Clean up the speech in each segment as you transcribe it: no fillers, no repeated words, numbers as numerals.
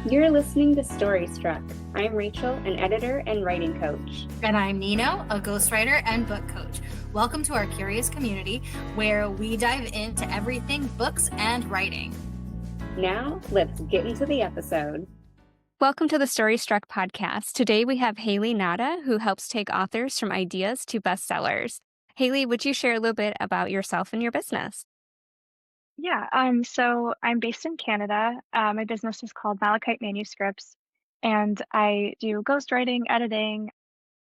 You're listening to Storystruck. I'm Rachel, an editor and writing coach. And I'm Neno, a ghostwriter and book coach. Welcome to our curious community where we dive into everything books and writing. Now, let's get into the episode. Welcome to the Storystruck Podcast. Today we have Haley Nantais, who helps take authors from ideas to bestsellers. Haley, would you share a little bit about yourself and your business? Yeah, so I'm based in Canada. My business is called Malachite Manuscripts, and I do ghostwriting, editing,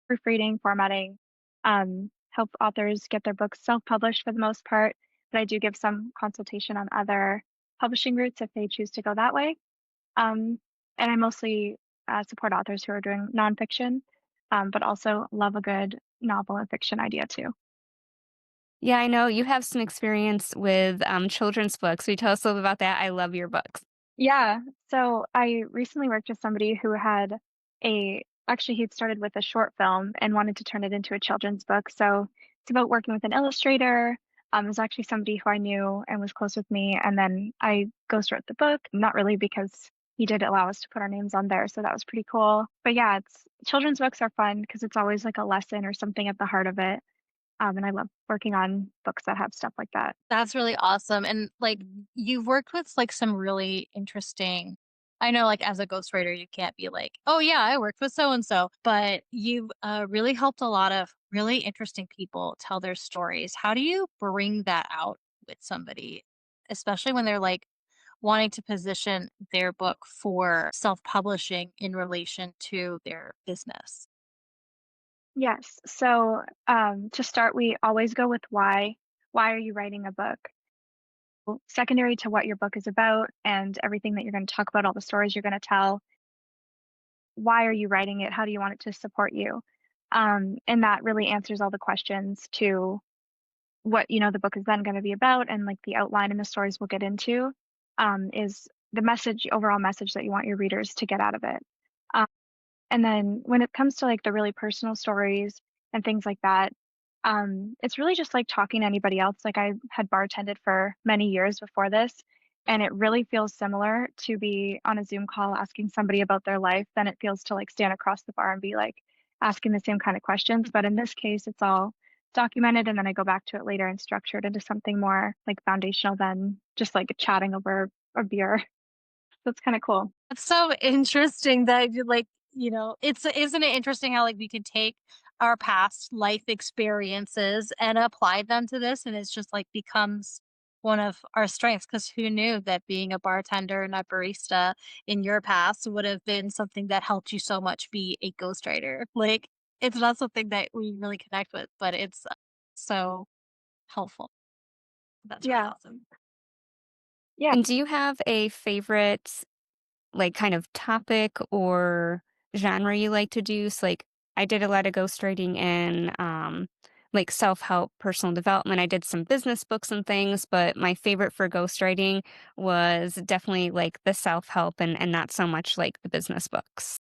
proofreading, formatting, help authors get their books self-published for the most part, but I do give some consultation on other publishing routes if they choose to go that way. And I mostly support authors who are doing nonfiction, but also love a good novel and fiction idea too. Yeah, I know you have some experience with children's books. Will you tell us a little bit about that? I love your books. Yeah. So I recently worked with somebody who had he'd started with a short film and wanted to turn it into a children's book. So it's about working with an illustrator. It was actually somebody who I knew and was close with me. And then I ghostwrote the book, not really because he did allow us to put our names on there. So that was pretty cool. But yeah, children's books are fun because it's always like a lesson or something at the heart of it. And I love working on books that have stuff like that. That's really awesome. And you've worked with some really interesting, I know as a ghostwriter, you can't be like, oh yeah, I worked with so-and-so, but you've really helped a lot of really interesting people tell their stories. How do you bring that out with somebody, especially when they're wanting to position their book for self-publishing in relation to their business? Yes. So to start, we always go with why. Why are you writing a book? Well, secondary to what your book is about and everything that you're going to talk about, all the stories you're going to tell, why are you writing it? How do you want it to support you? And that really answers all the questions to what, the book is then going to be about, and the outline and the stories we'll get into is the overall message that you want your readers to get out of it. Um, And then when it comes to the really personal stories and things like that, it's really just like talking to anybody else. Like I had bartended for many years before this, and it really feels similar to be on a Zoom call asking somebody about their life than it feels to stand across the bar and be asking the same kind of questions. But in this case, it's all documented, and then I go back to it later and structure it into something more foundational than just chatting over a beer. So it's kind of cool. It's so interesting that isn't it interesting how we can take our past life experiences and apply them to this, and it's just becomes one of our strengths, because who knew that being a bartender and a barista in your past would have been something that helped you so much be a ghostwriter. It's not something that we really connect with, but it's so helpful. That's really awesome. Yeah. And do you have a favorite, kind of topic or genre you like to do? So, I did a lot of ghostwriting in, self-help, personal development. I did some business books and things, but my favorite for ghostwriting was definitely the self-help and not so much the business books.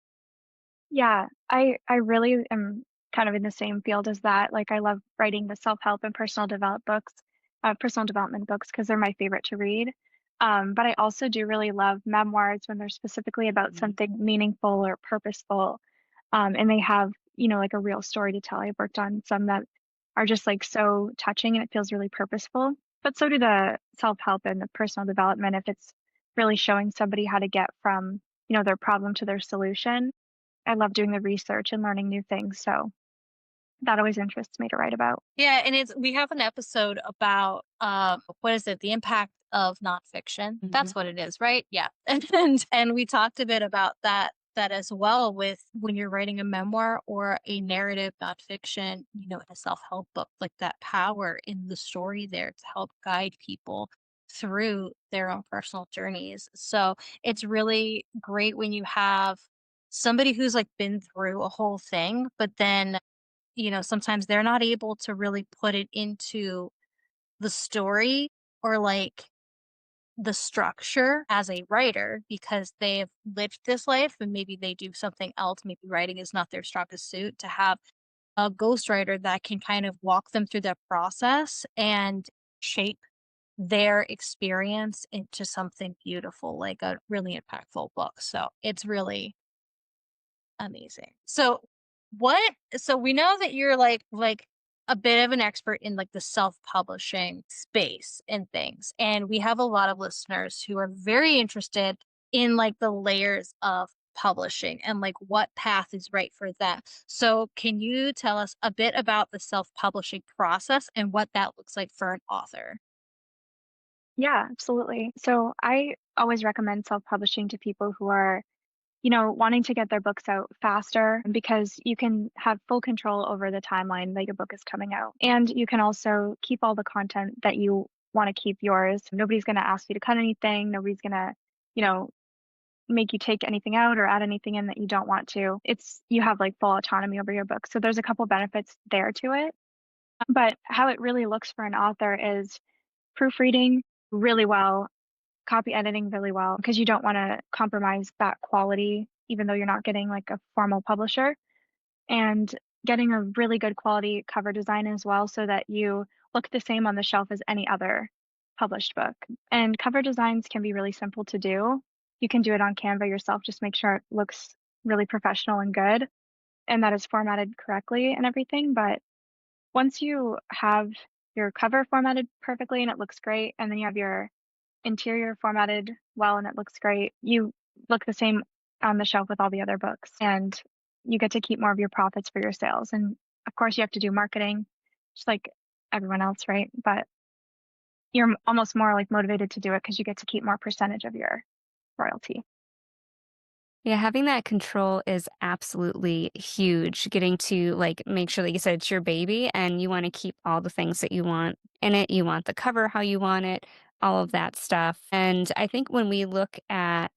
Yeah, I really am kind of in the same field as that. I love writing the self-help and personal development books because they're my favorite to read. But I also do really love memoirs when they're specifically about something meaningful or purposeful. And they have, a real story to tell. I've worked on some that are just so touching and it feels really purposeful. But so do the self-help and the personal development if it's really showing somebody how to get from, their problem to their solution. I love doing the research and learning new things, so that always interests me to write about. Yeah, and we have an episode about what is it? The impact of nonfiction. That's what it is, right? Yeah. And we talked a bit about that as well, with when you're writing a memoir or a narrative nonfiction, a self-help book, that power in the story there to help guide people through their own personal journeys. So it's really great when you have somebody who's been through a whole thing, but then sometimes they're not able to really put it into the story or the structure as a writer because they've lived this life and maybe they do something else. Maybe writing is not their strongest suit. To have a ghostwriter that can kind of walk them through that process and shape their experience into something beautiful, like a really impactful book. So it's really amazing. So we know that you're like a bit of an expert in like the self-publishing space and things. And we have a lot of listeners who are very interested in like the layers of publishing and like what path is right for them. So can you tell us a bit about the self-publishing process and what that looks like for an author? Yeah, absolutely. So I always recommend self-publishing to people who are, wanting to get their books out faster because you can have full control over the timeline that your book is coming out. And you can also keep all the content that you want to keep yours. Nobody's going to ask you to cut anything. Nobody's going to, you know, make you take anything out or add anything in that you don't want to. You have like full autonomy over your book. So there's a couple benefits there to it. But how it really looks for an author is proofreading really well, copy editing really well, because you don't want to compromise that quality, even though you're not getting like a formal publisher, and getting a really good quality cover design as well, so that you look the same on the shelf as any other published book. And cover designs can be really simple to do. You can do it on Canva yourself, just make sure it looks really professional and good and that it's formatted correctly and everything. But once you have your cover formatted perfectly and it looks great, and then you have your interior formatted well and it looks great, you look the same on the shelf with all the other books, and you get to keep more of your profits for your sales. And of course, you have to do marketing just like everyone else, right? But you're almost more like motivated to do it because you get to keep more percentage of your royalty. Yeah, having that control is absolutely huge. Getting to like make sure, like you said, it's your baby and you want to keep all the things that you want in it. You want the cover how you want it, all of that stuff. And I think when we look at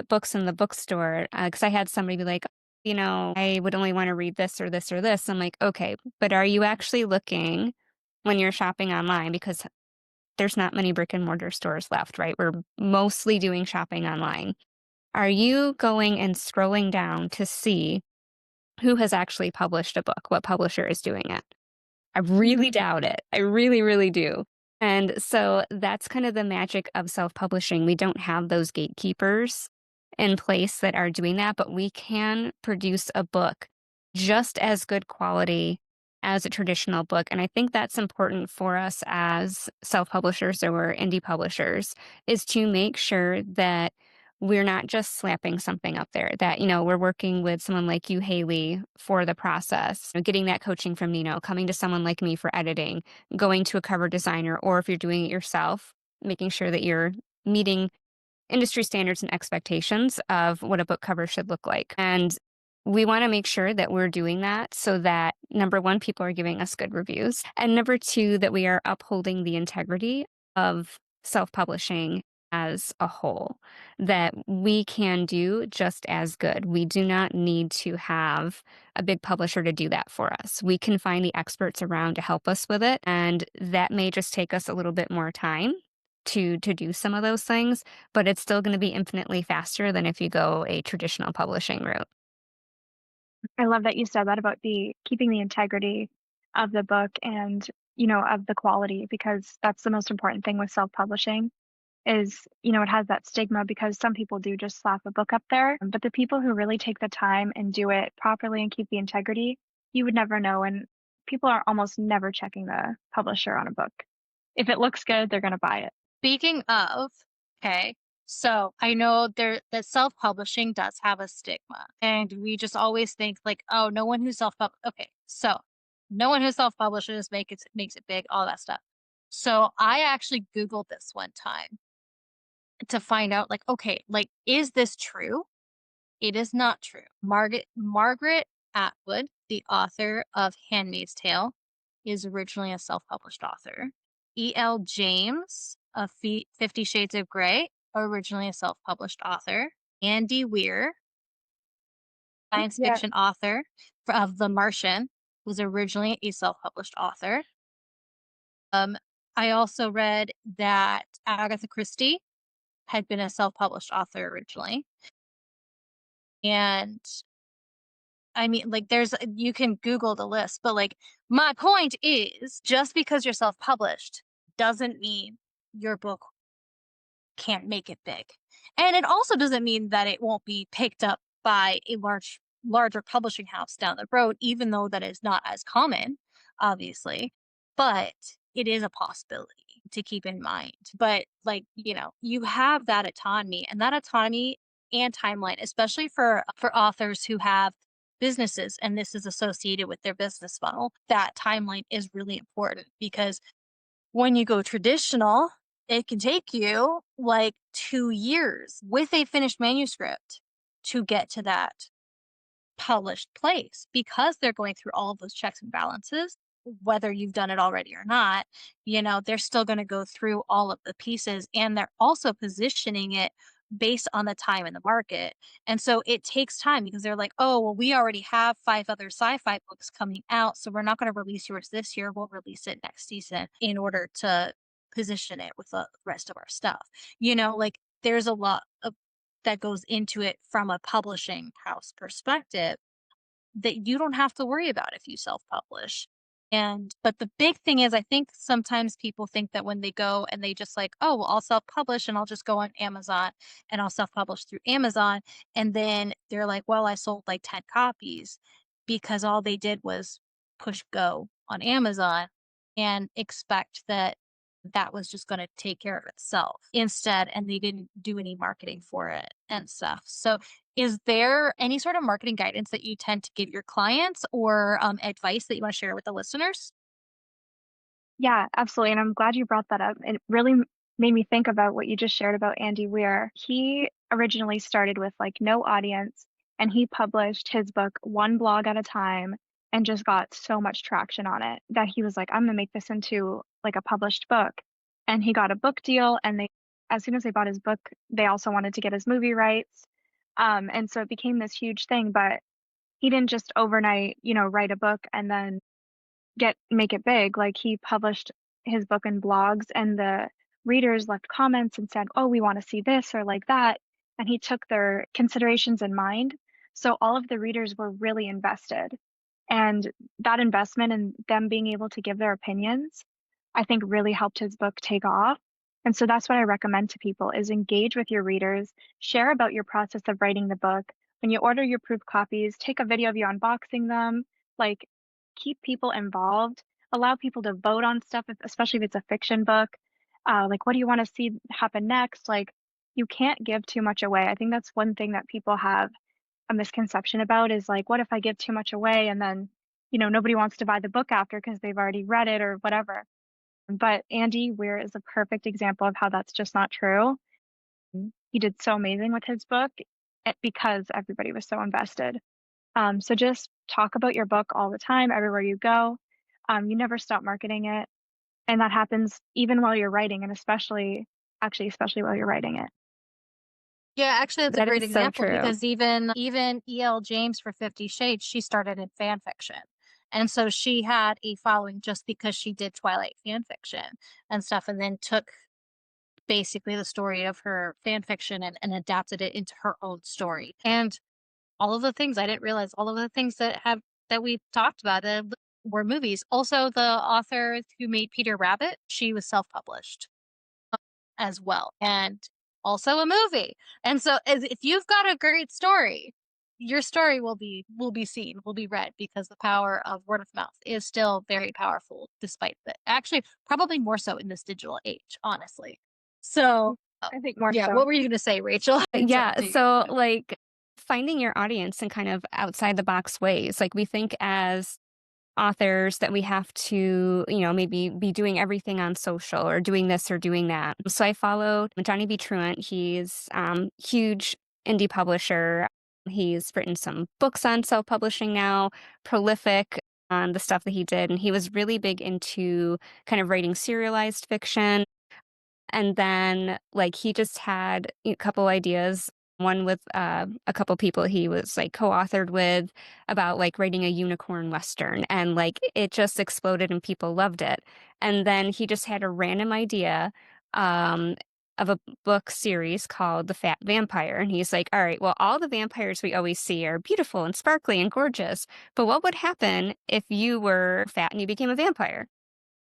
books in the bookstore, because I had somebody be like, I would only want to read this or this or this. I'm like, okay, but are you actually looking when you're shopping online? Because there's not many brick and mortar stores left, right? We're mostly doing shopping online. Are you going and scrolling down to see who has actually published a book, what publisher is doing it? I really doubt it. I really, really do. And so that's kind of the magic of self-publishing. We don't have those gatekeepers in place that are doing that, but we can produce a book just as good quality as a traditional book. And I think that's important for us as self-publishers or indie publishers, is to make sure that we're not just slapping something up there, that, we're working with someone like you, Haley, for the process, getting that coaching from Neno, coming to someone like me for editing, going to a cover designer, or if you're doing it yourself, making sure that you're meeting industry standards and expectations of what a book cover should look like. And we want to make sure that we're doing that so that, number one, people are giving us good reviews, and number two, that we are upholding the integrity of self-publishing as a whole, that we can do just as good. We do not need to have a big publisher to do that for us. We can find the experts around to help us with it, and that may just take us a little bit more time to do some of those things, but it's still going to be infinitely faster than if you go a traditional publishing route. I love that you said that about the keeping the integrity of the book and, of the quality, because that's the most important thing with self-publishing is, it has that stigma because some people do just slap a book up there. But the people who really take the time and do it properly and keep the integrity, you would never know. And people are almost never checking the publisher on a book. If it looks good, they're going to buy it. Speaking of, okay, so I know that self-publishing does have a stigma, and we just always think like, oh, no one who okay, so no one who self-publishes makes it big, all that stuff. So I actually Googled this one time to find out, like, okay, like, is this true? It is not true. Margaret Atwood, the author of *Handmaid's Tale*, is originally a self-published author. E.L. James of 50 Shades of Grey, originally a self-published author. Andy Weir, science Yeah. fiction author of *The Martian*, was originally a self-published author. I also read that Agatha Christie had been a self-published author originally. And I mean, like, you can Google the list, but like, my point is, just because you're self-published doesn't mean your book can't make it big. And it also doesn't mean that it won't be picked up by a larger publishing house down the road, even though that is not as common, obviously. But it is a possibility to keep in mind. But like, you have that autonomy, and that autonomy and timeline, especially for authors who have businesses and this is associated with their business model, that timeline is really important, because when you go traditional, it can take you like 2 years with a finished manuscript to get to that published place, because they're going through all of those checks and balances, whether you've done it already or not. They're still going to go through all of the pieces, and they're also positioning it based on the time in the market. And so it takes time, because they're like, oh, well, we already have 5 other sci-fi books coming out, so we're not going to release yours this year. We'll release it next season in order to position it with the rest of our stuff. Like, there's a lot of that goes into it from a publishing house perspective that you don't have to worry about if you self-publish. But the big thing is, I think sometimes people think that when they go and they just like, oh, well, I'll self-publish and I'll just go on Amazon and I'll self-publish through Amazon. And then they're like, well, I sold like 10 copies, because all they did was push go on Amazon and expect that was just going to take care of itself instead. And they didn't do any marketing for it and stuff. So is there any sort of marketing guidance that you tend to give your clients, or advice that you want to share with the listeners? Yeah, absolutely. And I'm glad you brought that up. It really made me think about what you just shared about Andy Weir. He originally started with like no audience, and he published his book one blog at a time and just got so much traction on it that he was like, I'm gonna make this into like a published book. And he got a book deal, and as soon as they bought his book, they also wanted to get his movie rights. And so it became this huge thing, but he didn't just overnight, write a book and then make it big. Like, he published his book in blogs, and the readers left comments and said, oh, we want to see this or like that. And he took their considerations in mind. So all of the readers were really invested. And that investment and them being able to give their opinions, I think really helped his book take off. And so that's what I recommend to people is engage with your readers, share about your process of writing the book. When you order your proof copies, take a video of you unboxing them, like, keep people involved, allow people to vote on stuff, especially if it's a fiction book. Like, what do you want to see happen next? Like, you can't give too much away. I think that's one thing that people have a misconception about, is like, what if I give too much away and then, nobody wants to buy the book after because they've already read it or whatever. But Andy Weir is a perfect example of how that's just not true. He did so amazing with his book because everybody was so invested. So just talk about your book all the time, everywhere you go. You never stop marketing it. And that happens even while you're writing, and especially while you're writing it. Yeah, actually, that's a That great is so example, true. because even E.L. James for 50 Shades, she started in fan fiction. And so she had a following just because she did Twilight fan fiction and stuff, and then took basically the story of her fan fiction and adapted it into her own story. And all of the things I didn't realize, all of the things that we talked about were movies. Also, the author who made Peter Rabbit, she was self-published as well, and also a movie. And so if you've got a great story, your story will be seen, will be read, because the power of word of mouth is still very powerful, despite that. Actually, probably more so in this digital age, honestly. So I think more yeah, so. what were you going to say, Rachel? Yeah, so like finding your audience in kind of outside the box ways. Like, we think as authors that we have to, maybe be doing everything on social or doing this or doing that. So I followed Johnny B. Truant. He's huge indie publisher. He's written some books on self-publishing now, prolific on the stuff that he did. And he was really big into kind of writing serialized fiction. And then, like, he just had a couple ideas, one with a couple people he was like co-authored with, about like writing a unicorn western, and like it just exploded and people loved it. And then he just had a random idea of a book series called The Fat Vampire, and he's like, all right, well, all the vampires we always see are beautiful and sparkly and gorgeous, but what would happen if you were fat and you became a vampire?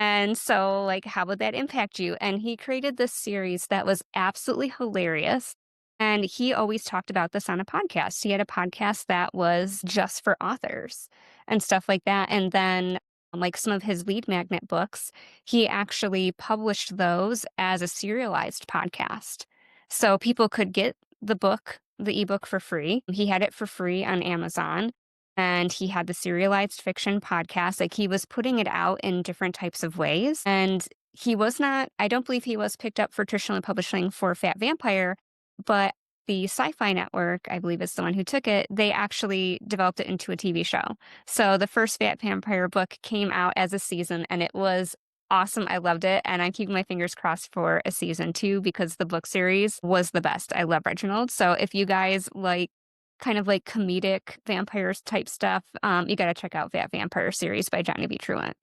And so, like, how would that impact you? And he created this series that was absolutely hilarious. And he always talked about this on a podcast. He had a podcast that was just for authors and stuff like that. And then, like, some of his lead magnet books, he actually published those as a serialized podcast. So people could get the book, the ebook for free. He had it for free on Amazon, and he had the serialized fiction podcast. Like, he was putting it out in different types of ways. And he was not, I don't believe he was picked up for traditional publishing for Fat Vampire, but the Sci-Fi Network, I believe is the one who took it, they actually developed it into a TV show. So the first Fat Vampire book came out as a season, and it was awesome. I loved it. And I'm keeping my fingers crossed for a season 2 because the book series was the best. I love Reginald. So if you guys like kind of like comedic vampires type stuff, you got to check out Fat Vampire series by Johnny B. Truant.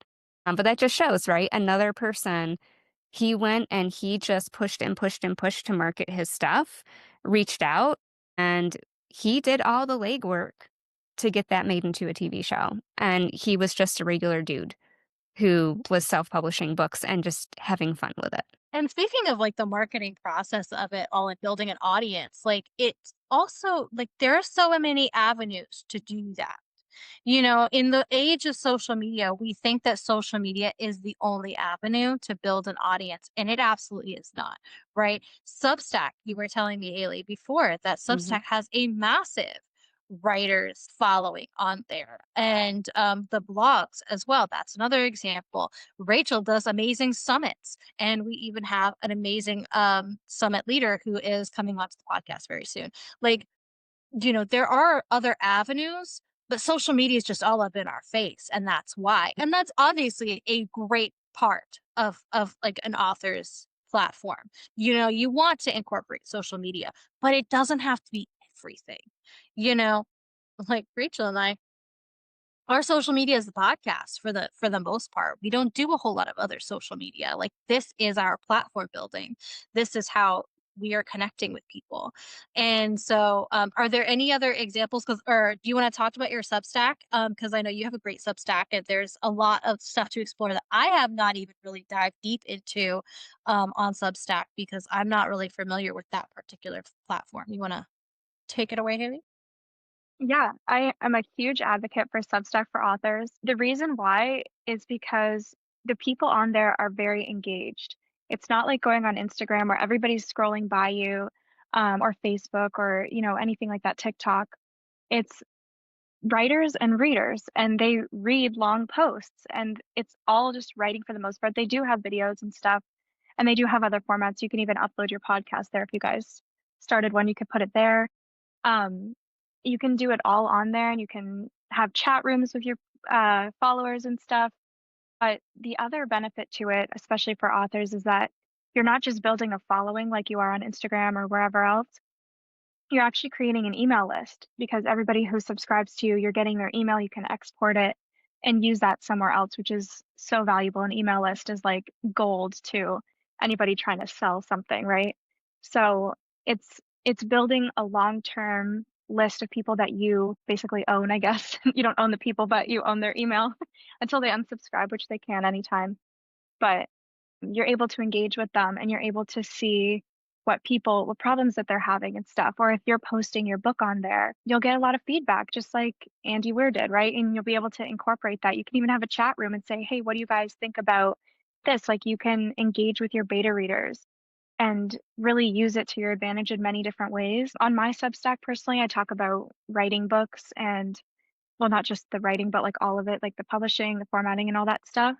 But that just shows, right? Another person, he went and he just pushed and pushed and pushed to market his stuff, reached out, and he did all the legwork to get that made into a TV show. And he was just a regular dude who was self-publishing books and just having fun with it. And speaking of like the marketing process of it all and building an audience, like it's also like there are so many avenues to do that. You know, in the age of social media, we think that social media is the only avenue to build an audience, and it absolutely is not, right? Substack, you were telling me, Haley, before that Substack has a massive writers following on there, and the blogs as well. That's another example. Rachel does amazing summits, and we even have an amazing summit leader who is coming onto the podcast very soon. Like, you know, there are other avenues, but social media is just all up in our face, and that's why. And that's obviously a great part of like an author's platform. You know, you want to incorporate social media, but it doesn't have to be everything. You know, like Rachel and I, our social media is the podcast for the most part. We don't do a whole lot of other social media. Like, this is our platform building. This is how we are connecting with people. And so, are there any other examples? Or do you want to talk about your Substack? Because I know you have a great Substack, and there's a lot of stuff to explore that I have not even really dived deep into on Substack because I'm not really familiar with that particular platform. You want to take it away, Haley? Yeah, I am a huge advocate for Substack for authors. The reason why is because the people on there are very engaged. It's not like going on Instagram where everybody's scrolling by you, or Facebook, or anything like that, TikTok. It's writers and readers, and they read long posts, and it's all just writing for the most part. They do have videos and stuff, and they do have other formats. You can even upload your podcast there. If you guys started one, you could put it there. Um, you can do it all on there, and you can have chat rooms with your followers and stuff. But the other benefit to it, especially for authors, is that you're not just building a following like you are on Instagram or wherever else. You're actually creating an email list, because everybody who subscribes to you, you're getting their email. You can export it and use that somewhere else, which is so valuable. An email list is like gold to anybody trying to sell something, right? So it's building a long-term list of people that you basically own, I guess. You don't own the people, but you own their email until they unsubscribe, which they can anytime. But you're able to engage with them, and you're able to see what problems that they're having and stuff. Or if you're posting your book on there, you'll get a lot of feedback, just like Andy Weir did, right? And you'll be able to incorporate that. You can even have a chat room and say, hey, what do you guys think about this? Like, you can engage with your beta readers and really use it to your advantage in many different ways. On my Substack, personally, I talk about writing books, and well, not just the writing, but like all of it, like the publishing, the formatting, and all that stuff.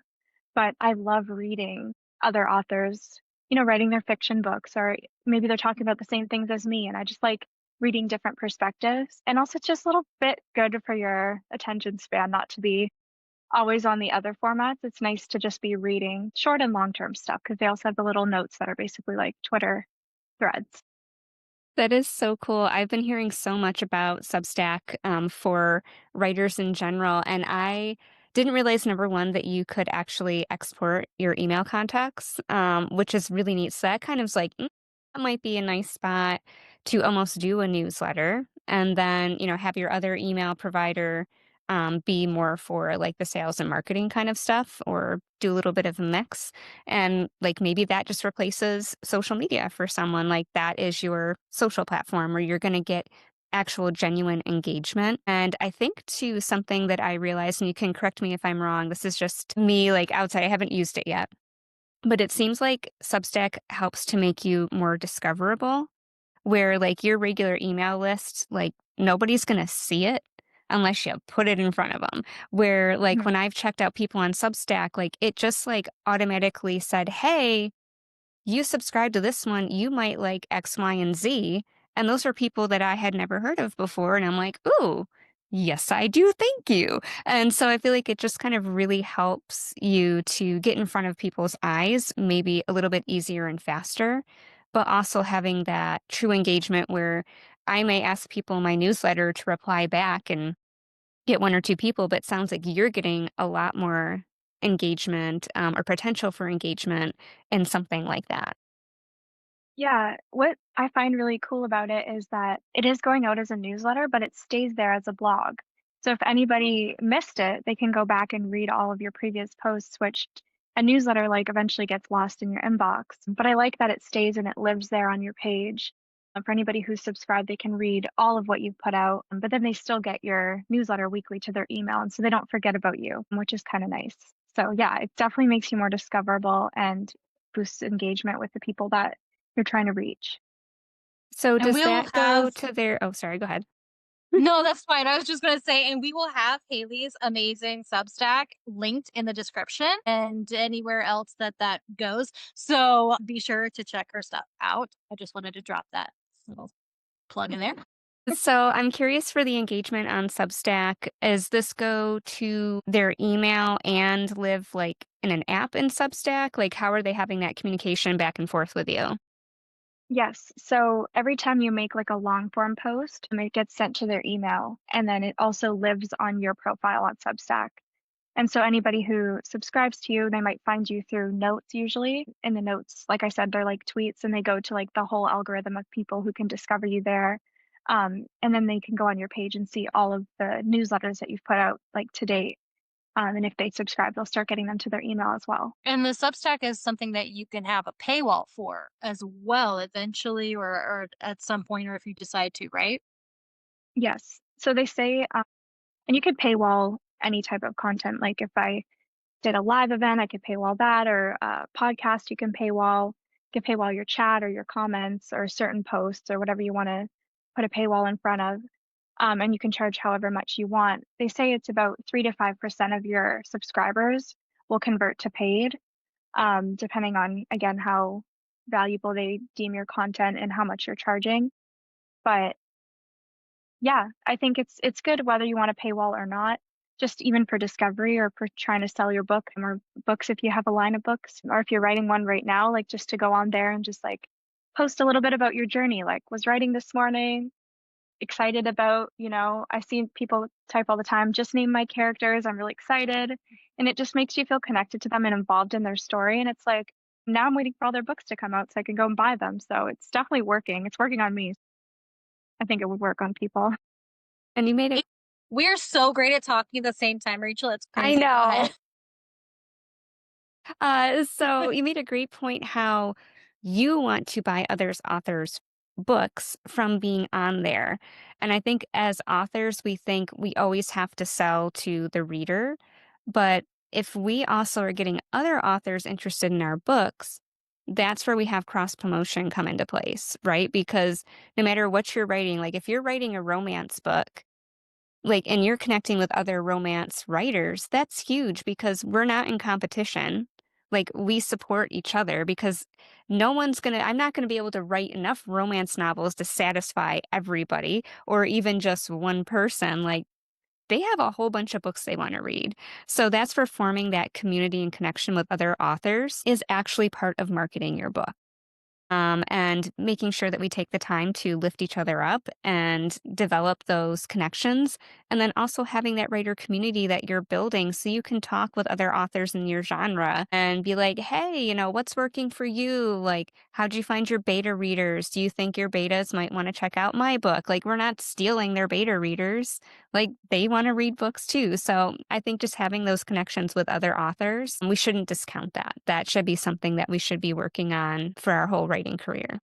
But I love reading other authors, writing their fiction books, or maybe they're talking about the same things as me. And I just like reading different perspectives. And also, it's just a little bit good for your attention span, not to be always on the other formats. It's nice to just be reading short and long-term stuff, because they also have the little notes that are basically like Twitter threads. That is so cool. I've been hearing so much about Substack for writers in general, and I didn't realize, number one, that you could actually export your email contacts, which is really neat. So that kind of is like, that might be a nice spot to almost do a newsletter, and then, have your other email provider be more for like the sales and marketing kind of stuff or do a little bit of a mix. And like maybe that just replaces social media for someone. Like that is your social platform where you're going to get actual genuine engagement. And I think too, something that I realized, and you can correct me if I'm wrong, this is just me like outside, I haven't used it yet, but it seems like Substack helps to make you more discoverable where like your regular email list, like nobody's going to see it unless you put it in front of them. Where like Mhm. when I've checked out people on Substack, like it just like automatically said, hey, you subscribe to this one, you might like X, Y, and Z. And those are people that I had never heard of before. And I'm like, ooh, yes, I do. Thank you. And so I feel like it just kind of really helps you to get in front of people's eyes, maybe a little bit easier and faster, but also having that true engagement where I may ask people in my newsletter to reply back and get one or two people, but it sounds like you're getting a lot more engagement or potential for engagement in something like that. Yeah, what I find really cool about it is that it is going out as a newsletter, but it stays there as a blog. So if anybody missed it, they can go back and read all of your previous posts, which a newsletter like eventually gets lost in your inbox. But I like that it stays and it lives there on your page. For anybody who's subscribed, they can read all of what you've put out, but then they still get your newsletter weekly to their email. And so they don't forget about you, which is kind of nice. So yeah, it definitely makes you more discoverable and boosts engagement with the people that you're trying to reach. So And does we'll that go have to their, oh, sorry, go ahead. no, that's fine. I was just going to say, and we will have Haley's amazing Substack linked in the description and anywhere else that that goes. So be sure to check her stuff out. I just wanted to drop that little plug in there. So I'm curious for the engagement on Substack. Does this go to their email and live like in an app in Substack? Like how are they having that communication back and forth with you? Yes. So every time you make like a long form post, it gets sent to their email and then it also lives on your profile on Substack. And so anybody who subscribes to you, they might find you through notes usually. In the notes, like I said, they're like tweets and they go to like the whole algorithm of people who can discover you there. And then they can go on your page and see all of the newsletters that you've put out like to date. And if they subscribe, they'll start getting them to their email as well. And the Substack is something that you can have a paywall for as well eventually or at some point, or if you decide to, right? Yes. So they say, and you could paywall any type of content. Like if I did a live event, I could paywall that, or a podcast, you can paywall. You can paywall your chat or your comments or certain posts or whatever you want to put a paywall in front of. And you can charge however much you want. They say it's about 3 to 5% of your subscribers will convert to paid, depending on, again, how valuable they deem your content and how much you're charging. But yeah, I think it's good whether you want a paywall or not, just even for discovery or for trying to sell your book or books if you have a line of books, or if you're writing one right now, like just to go on there and just like post a little bit about your journey, like was writing this morning, excited about, I see people type all the time, just name my characters, I'm really excited. And it just makes you feel connected to them and involved in their story. And it's like, now I'm waiting for all their books to come out so I can go and buy them. So it's definitely working. It's working on me. I think it would work on people. And you made it. We're so great at talking at the same time, Rachel. It's I crazy. Go know. ahead. So you made a great point how you want to buy others' authors' books from being on there. And I think as authors, we think we always have to sell to the reader. But if we also are getting other authors interested in our books, that's where we have cross promotion come into place, right? Because no matter what you're writing, like if you're writing a romance book, like, and you're connecting with other romance writers, that's huge because we're not in competition. Like, we support each other because I'm not gonna be able to write enough romance novels to satisfy everybody or even just one person. Like, they have a whole bunch of books they want to read. So that's where forming that community and connection with other authors is actually part of marketing your book. And making sure that we take the time to lift each other up and develop those connections. And then also having that writer community that you're building so you can talk with other authors in your genre and be like, hey, what's working for you? Like, how'd you find your beta readers? Do you think your betas might want to check out my book? Like, we're not stealing their beta readers. like they want to read books too. So I think just having those connections with other authors, we shouldn't discount that. That should be something that we should be working on for our whole writing career.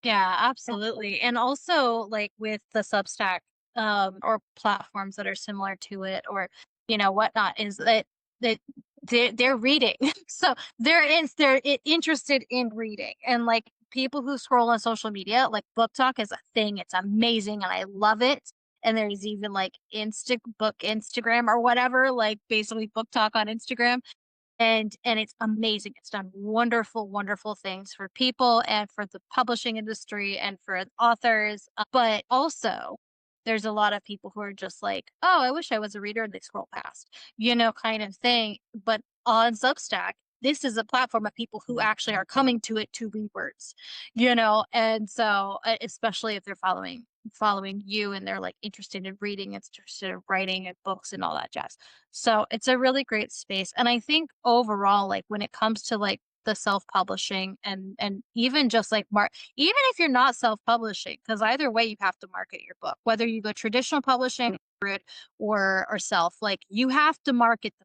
Yeah, absolutely. And also like with the Substack or platforms that are similar to it or whatnot is that they're reading. So they're interested in reading. And like people who scroll on social media, like Book Talk is a thing. It's amazing and I love it. And there's even like Instagram or whatever, like basically Book Talk on Instagram. And it's amazing. It's done wonderful, wonderful things for people and for the publishing industry and for authors. But also, there's a lot of people who are just like, oh, I wish I was a reader, and they scroll past, kind of thing. But on Substack, this is a platform of people who actually are coming to it to read words, and so especially if they're following you and they're like interested in reading, interested in writing and books and all that jazz. So it's a really great space. And I think overall, like when it comes to like the self-publishing and even just like even if you're not self-publishing, because either way you have to market your book, whether you go traditional publishing or self, like you have to market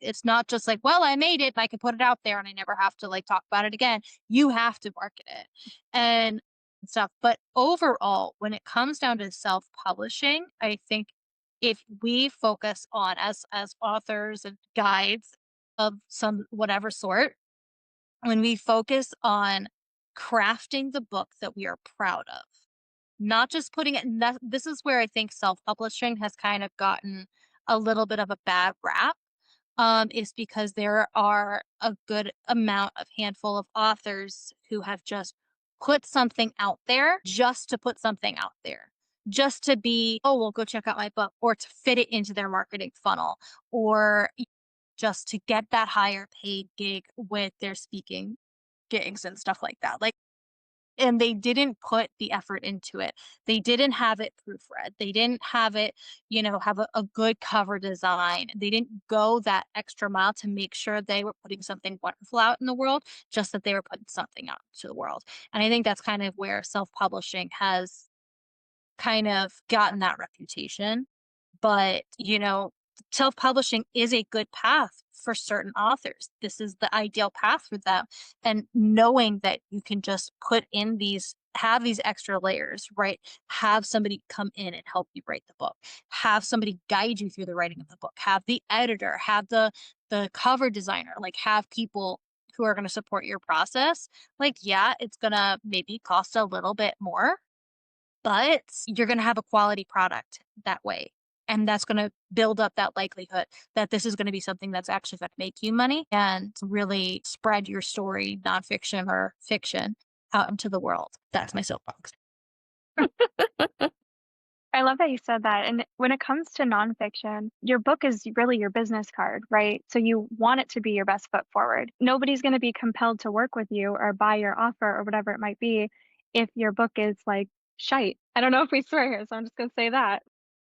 it's not just like, well, I made it and I can put it out there and I never have to like talk about it again. You have to market it and stuff. But overall, when it comes down to self-publishing, I think if we focus on as authors and guides of some whatever sort, when we focus on crafting the book that we are proud of, not just putting it in this is where I think self-publishing has kind of gotten a little bit of a bad rap, is because there are a good handful of authors who have just put something out there just to put something out there, just to be, oh, well, go check out my book, or to fit it into their marketing funnel, or just to get that higher paid gig with their speaking gigs and stuff like that. Like, and they didn't put the effort into it. They didn't have it proofread. They didn't have it, have a good cover design. They didn't go that extra mile to make sure they were putting something wonderful out in the world, just that they were putting something out to the world. And I think that's kind of where self-publishing has kind of gotten that reputation. But, self-publishing is a good path for certain authors. This is the ideal path for them. And knowing that you can just have these extra layers, right? Have somebody come in and help you write the book. Have somebody guide you through the writing of the book. Have the editor, have the cover designer, like have people who are going to support your process. Like, yeah, it's going to maybe cost a little bit more, but you're going to have a quality product that way. And that's going to build up that likelihood that this is going to be something that's actually going to make you money and really spread your story, nonfiction or fiction, out into the world. That's my soapbox. I love that you said that. And when it comes to nonfiction, your book is really your business card, right? So you want it to be your best foot forward. Nobody's going to be compelled to work with you or buy your offer or whatever it might be if your book is like shite. I don't know if we swear here, so I'm just going to say that.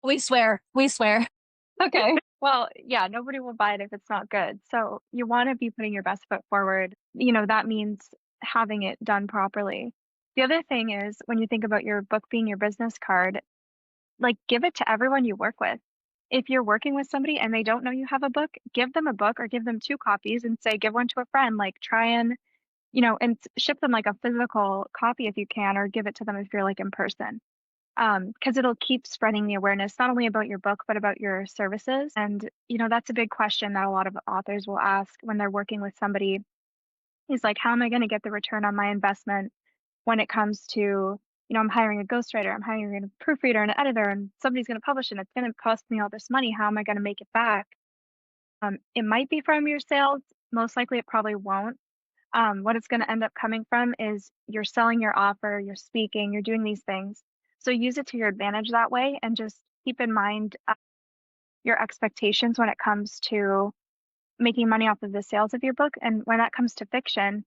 We swear. Okay. Well, yeah, nobody will buy it if it's not good. So you want to be putting your best foot forward. That means having it done properly. The other thing is when you think about your book being your business card, like give it to everyone you work with. If you're working with somebody and they don't know you have a book, give them a book or give them 2 copies and say, give one to a friend, like try and, and ship them like a physical copy if you can, or give it to them if you're like in person. Because it'll keep spreading the awareness, not only about your book, but about your services. And, that's a big question that a lot of authors will ask when they're working with somebody is like, how am I going to get the return on my investment when it comes to, I'm hiring a ghostwriter, I'm hiring a proofreader and an editor, and somebody's going to publish it. And it's going to cost me all this money. How am I going to make it back? It might be from your sales. Most likely it probably won't. What it's going to end up coming from is you're selling your offer, you're speaking, you're doing these things. So use it to your advantage that way, and just keep in mind your expectations when it comes to making money off of the sales of your book. And when that comes to fiction,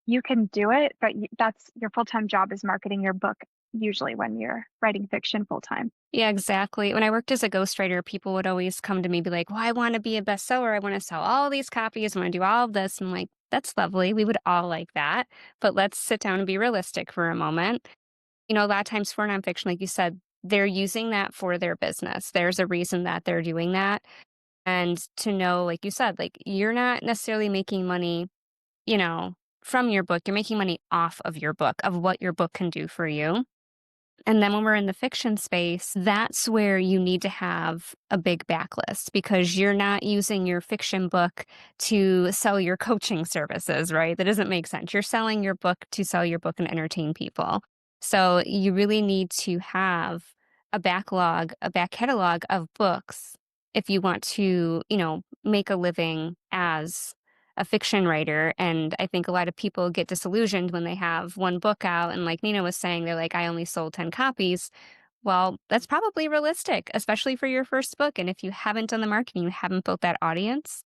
you can do it, but that's your full-time job is marketing your book, usually when you're writing fiction full-time. Yeah, exactly. When I worked as a ghostwriter, people would always come to me be like, well, I want to be a bestseller. I want to sell all these copies. I want to do all of this. I'm like, that's lovely. We would all like that. But let's sit down and be realistic for a moment. A lot of times for nonfiction, like you said, they're using that for their business. There's a reason that they're doing that. And to know, like you said, like you're not necessarily making money, you know, from your book. You're making money off of your book, of what your book can do for you. And then when we're in the fiction space, that's where you need to have a big backlist because you're not using your fiction book to sell your coaching services, right? That doesn't make sense. You're selling your book to sell your book and entertain people. So you really need to have a backlog, a back catalog of books if you want to, make a living as a fiction writer. And I think a lot of people get disillusioned when they have one book out. And like Neno was saying, they're like, I only sold 10 copies. Well, that's probably realistic, especially for your first book. And if you haven't done the marketing, you haven't built that audience,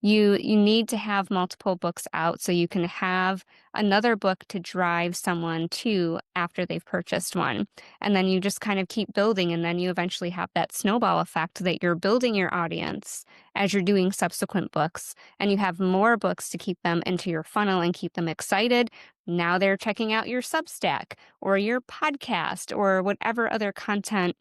you need to have multiple books out so you can have another book to drive someone to after they've purchased one. And then you just kind of keep building, and then you eventually have that snowball effect that you're building your audience as you're doing subsequent books, and you have more books to keep them into your funnel and keep them excited. Now they're checking out your Substack or your podcast or whatever other content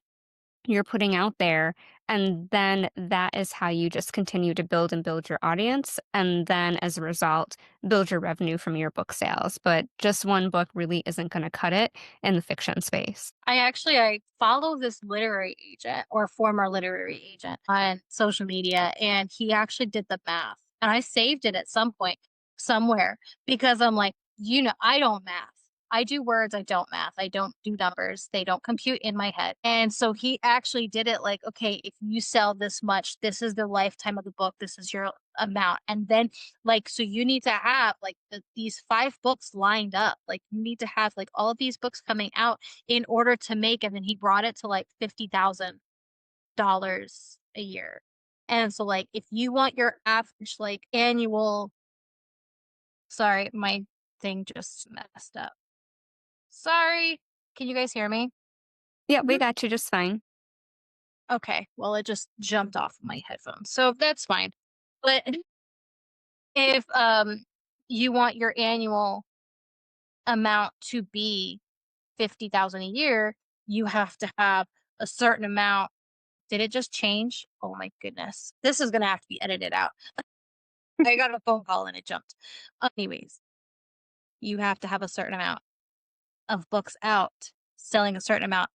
you're putting out there. And then that is how you just continue to build and build your audience. And then as a result, build your revenue from your book sales. But just one book really isn't going to cut it in the fiction space. I follow this literary agent or former literary agent on social media, and he actually did the math. And I saved it at some point somewhere because I'm like, I don't math. I do words, I don't math. I don't do numbers. They don't compute in my head. And so he actually did it like, okay, if you sell this much, this is the lifetime of the book. This is your amount. And then so you need to have like these 5 books lined up. Like you need to have like all of these books coming out in order to make, and then he brought it to like $50,000 a year. And so like, if you want your average like annual, sorry, my thing just messed up. Sorry. Can you guys hear me? Yeah, we got you just fine. Okay. Well, it just jumped off my headphones. So that's fine. But if you want your annual amount to be 50,000 a year, you have to have a certain amount. Did it just change? Oh my goodness. This is going to have to be edited out. I got a phone call and it jumped. Anyways, you have to have a certain amount of books out, selling a certain amount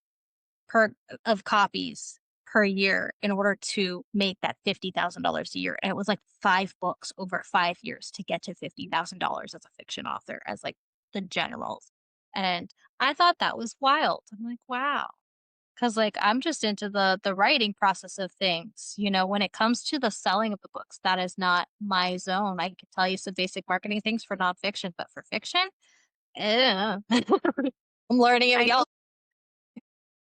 of copies per year in order to make that $50,000 a year. And it was like 5 books over 5 years to get to $50,000 as a fiction author, as like the generals. And I thought that was wild. I'm like, wow. Cause like I'm just into the writing process of things. When it comes to the selling of the books, that is not my zone. I can tell you some basic marketing things for nonfiction, but for fiction, I'm learning it.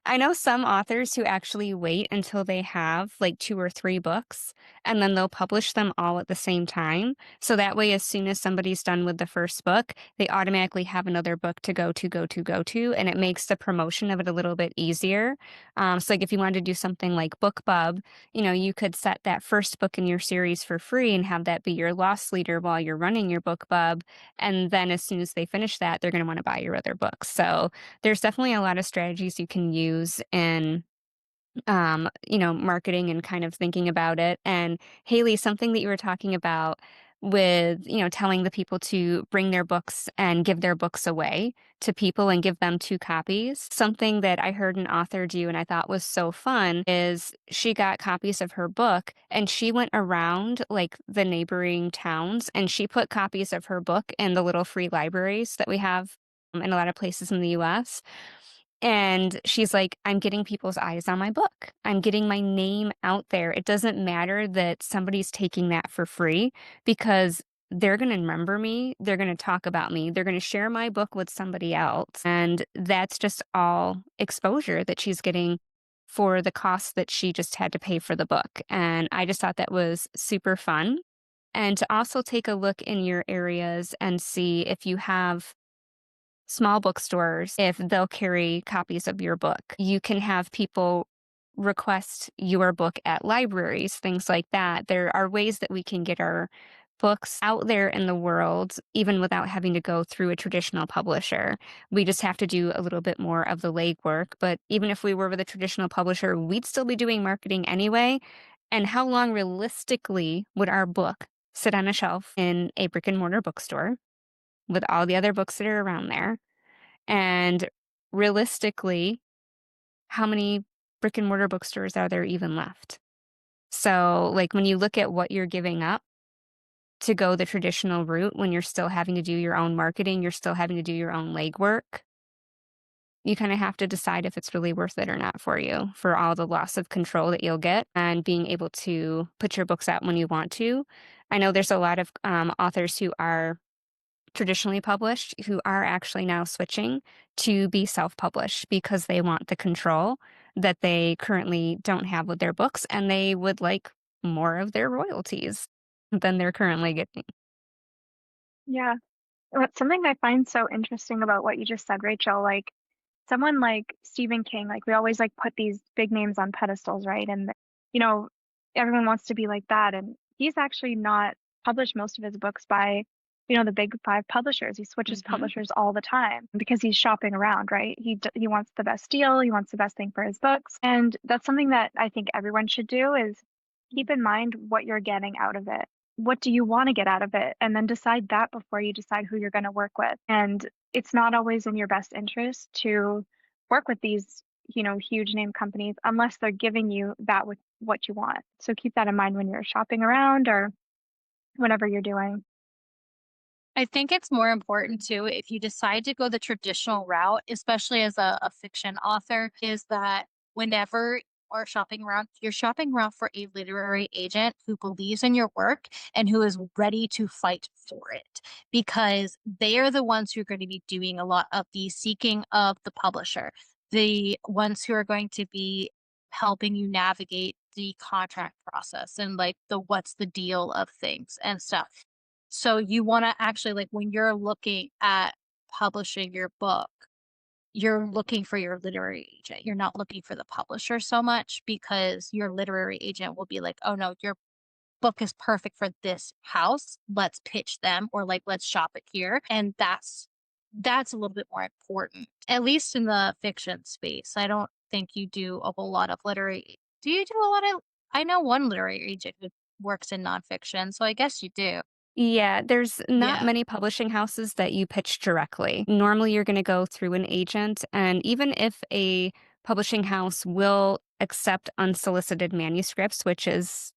I know some authors who actually wait until they have like 2 or 3 books and then they'll publish them all at the same time. So that way, as soon as somebody's done with the first book, they automatically have another book to go to, and it makes the promotion of it a little bit easier. So like if you wanted to do something like BookBub, you could set that first book in your series for free and have that be your loss leader while you're running your BookBub. And then as soon as they finish that, they're going to want to buy your other books. So there's definitely a lot of strategies you can use in marketing and kind of thinking about it. And Haley, something that you were talking about with, telling the people to bring their books and give their books away to people and give them 2 copies. Something that I heard an author do and I thought was so fun is she got copies of her book and she went around like the neighboring towns and she put copies of her book in the little free libraries that we have in a lot of places in the US. And she's like, I'm getting people's eyes on my book. I'm getting my name out there. It doesn't matter that somebody's taking that for free because they're going to remember me. They're going to talk about me. They're going to share my book with somebody else. And that's just all exposure that she's getting for the cost that she just had to pay for the book. And I just thought that was super fun. And to also take a look in your areas and see if you have small bookstores, if they'll carry copies of your book. You can have people request your book at libraries, things like that. There are ways that we can get our books out there in the world, even without having to go through a traditional publisher. We just have to do a little bit more of the legwork. But even if we were with a traditional publisher, we'd still be doing marketing anyway. And how long realistically would our book sit on a shelf in a brick and mortar bookstore with all the other books that are around there? And realistically, how many brick and mortar bookstores are there even left? So, like, when you look at what you're giving up to go the traditional route, when you're still having to do your own marketing, you're still having to do your own legwork, you kind of have to decide if it's really worth it or not for you, for all the loss of control that you'll get and being able to put your books out when you want to. I know there's a lot of authors who are traditionally published who are actually now switching to be self-published because they want the control that they currently don't have with their books, and they would like more of their royalties than they're currently getting. Yeah. What's something I find so interesting about what you just said, Rachel, like someone like Stephen King, like we always like put these big names on pedestals, right? And you know, everyone wants to be like that. And he's actually not published most of his books by, the big five publishers. He switches publishers all the time because he's shopping around, right? He wants the best deal, he wants the best thing for his books. And that's something that I think everyone should do is keep in mind what you're getting out of it. What do you want to get out of it? And then decide that before you decide who you're going to work with. And it's not always in your best interest to work with these, huge name companies unless they're giving you that with what you want. So keep that in mind when you're shopping around or whatever you're doing. I think it's more important too, if you decide to go the traditional route, especially as a fiction author, is that whenever you're shopping around for a literary agent who believes in your work and who is ready to fight for it, because they are the ones who are going to be doing a lot of the seeking of the publisher, the ones who are going to be helping you navigate the contract process and like the what's the deal of things and stuff. So you want to actually, like, when you're looking at publishing your book, you're looking for your literary agent. You're not looking for the publisher so much, because your literary agent will be like, oh no, your book is perfect for this house. Let's pitch them, or like, let's shop it here. And that's a little bit more important, at least in the fiction space. I don't think you do a whole lot of literary. Do you do a lot of, I know one literary agent who works in nonfiction, so I guess you do. Yeah, there's not Yeah. many publishing houses that you pitch directly. Normally, you're going to go through an agent, and even if a publishing house will accept unsolicited manuscripts, which is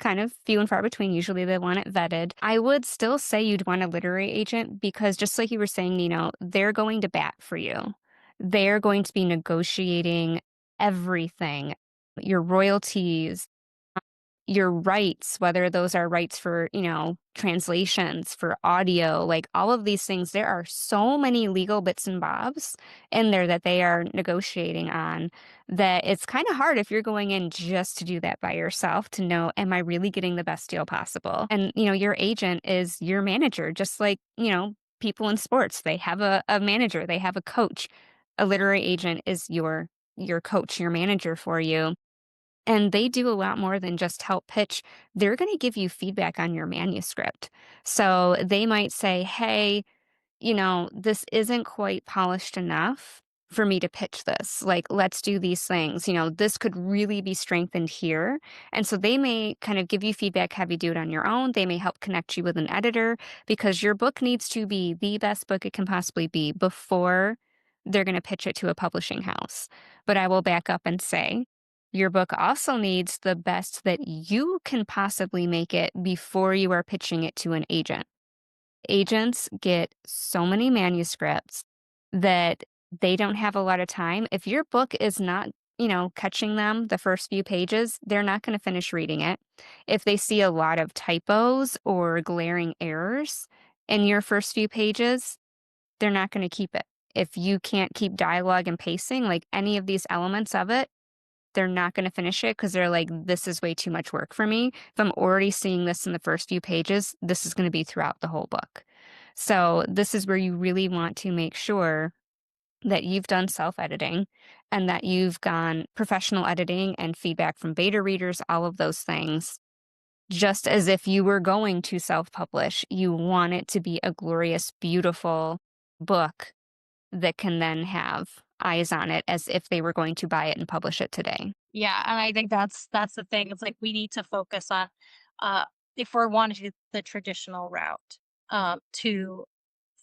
kind of few and far between, usually they want it vetted, I would still say you'd want a literary agent because, just like you were saying, Neno, they're going to bat for you. They're going to be negotiating everything, your royalties, your rights, whether those are rights for, translations, for audio, like all of these things. There are so many legal bits and bobs in there that they are negotiating on, that it's kind of hard if you're going in just to do that by yourself to know, am I really getting the best deal possible? And, your agent is your manager, just like, people in sports, they have a manager, they have a coach. A literary agent is your coach, your manager for you. And they do a lot more than just help pitch. They're going to give you feedback on your manuscript. So they might say, hey, this isn't quite polished enough for me to pitch this. Like, let's do these things. This could really be strengthened here. And so they may kind of give you feedback, have you do it on your own. They may help connect you with an editor, because your book needs to be the best book it can possibly be before they're going to pitch it to a publishing house. But I will back up and say, your book also needs the best that you can possibly make it before you are pitching it to an agent. Agents get so many manuscripts that they don't have a lot of time. If your book is not, catching them the first few pages, they're not going to finish reading it. If they see a lot of typos or glaring errors in your first few pages, they're not going to keep it. If you can't keep dialogue and pacing, like any of these elements of it, they're not going to finish it because they're like, this is way too much work for me. If I'm already seeing this in the first few pages, this is going to be throughout the whole book. So this is where you really want to make sure that you've done self-editing and that you've gone professional editing and feedback from beta readers, all of those things. just as if you were going to self-publish. You want it to be a glorious, beautiful book that can then have eyes on it as if they were going to buy it and publish it today. Yeah, and I think that's the thing. It's like we need to focus on, if we're wanting to do the traditional route, to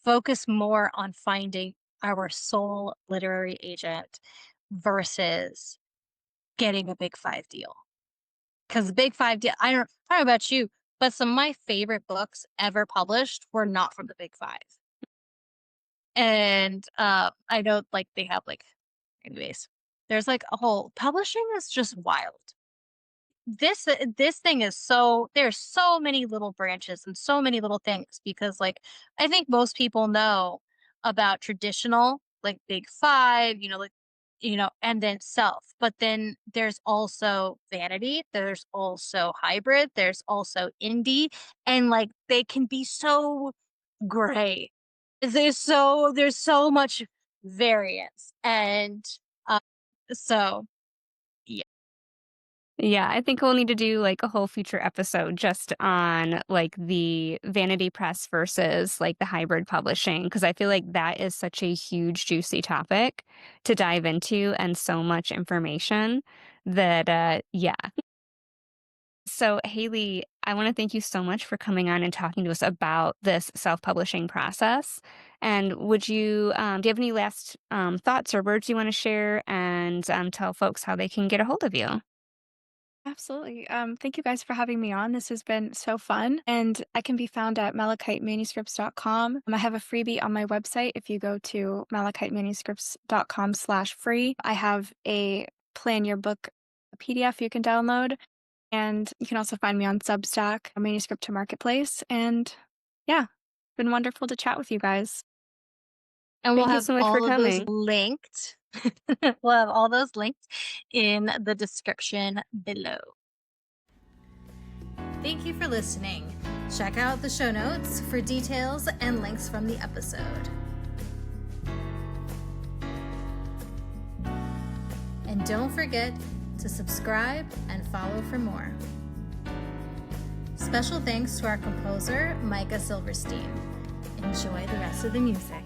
focus more on finding our sole literary agent versus getting a big 5 deal. Because the big 5 deal, I don't know about you, but some of my favorite books ever published were not from the big 5. And I know like they have like, anyways, there's like a whole publishing is just wild. This thing is there's so many little branches and so many little things, because like I think most people know about traditional like big 5, like and then self, but then there's also vanity, there's also hybrid, there's also indie, and like they can be so gray. There's so much variance, and so yeah. Yeah, I think we'll need to do like a whole future episode just on like the vanity press versus like the hybrid publishing, because I feel like that is such a huge, juicy topic to dive into and so much information that, yeah. So, Haley, I want to thank you so much for coming on and talking to us about this self-publishing process. And would you, do you have any last thoughts or words you want to share, and tell folks how they can get a hold of you? Absolutely. Thank you guys for having me on. This has been so fun. And I can be found at malachitemanuscripts.com. I have a freebie on my website. If you go to malachitemanuscripts.com/free, I have a plan your book PDF you can download. And you can also find me on Substack, Manuscript to Marketplace. And yeah, it's been wonderful to chat with you guys. And we'll Thank you have so much for all of those coming. linked. We'll have all those linked in the description below. Thank you for listening. Check out the show notes for details and links from the episode. And don't forget to subscribe and follow for more. Special thanks to our composer, Micah Silverstein. Enjoy the rest of the music.